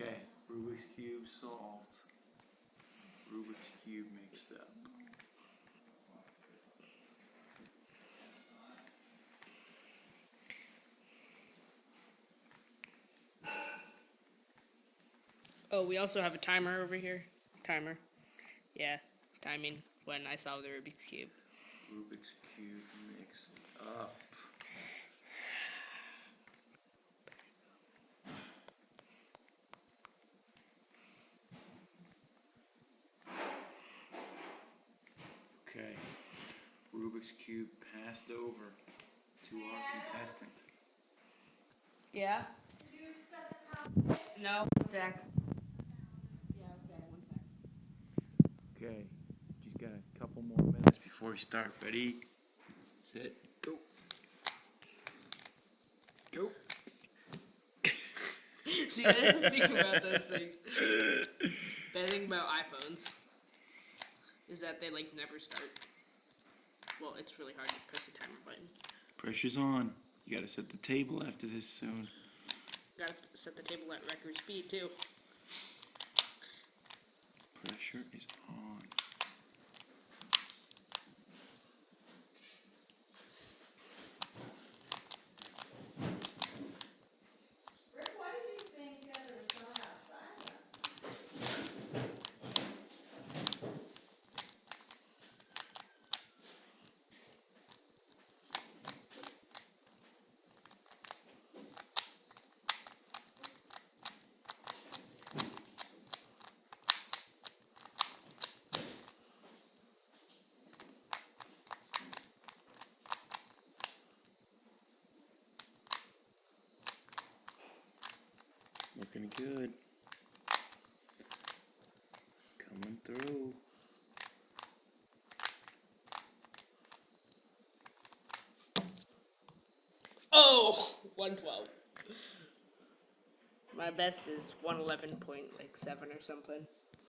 Okay, Rubik's Cube solved. Rubik's Cube mixed up. Oh, we also have a timer over here. Timer. Yeah, timing when I solve the Rubik's Cube. Rubik's Cube mixed up. Okay, Rubik's Cube passed over to our contestant. Yeah? Did you set the top? No, 1 sec. Yeah, okay, 1 sec. Okay, she's got a couple more minutes before we start. Ready, set, go. Go. See, that's the thing about those things. Bad thing about iPhones is that they never start. Well, it's really hard to press the timer button. Pressure's on. You gotta set the table after this soon. Gotta set the table at record speed too. Pressure is on. Rick, why did you think there was someone outside? Looking good. Coming through. Oh, 112. My best is 111.7 or something.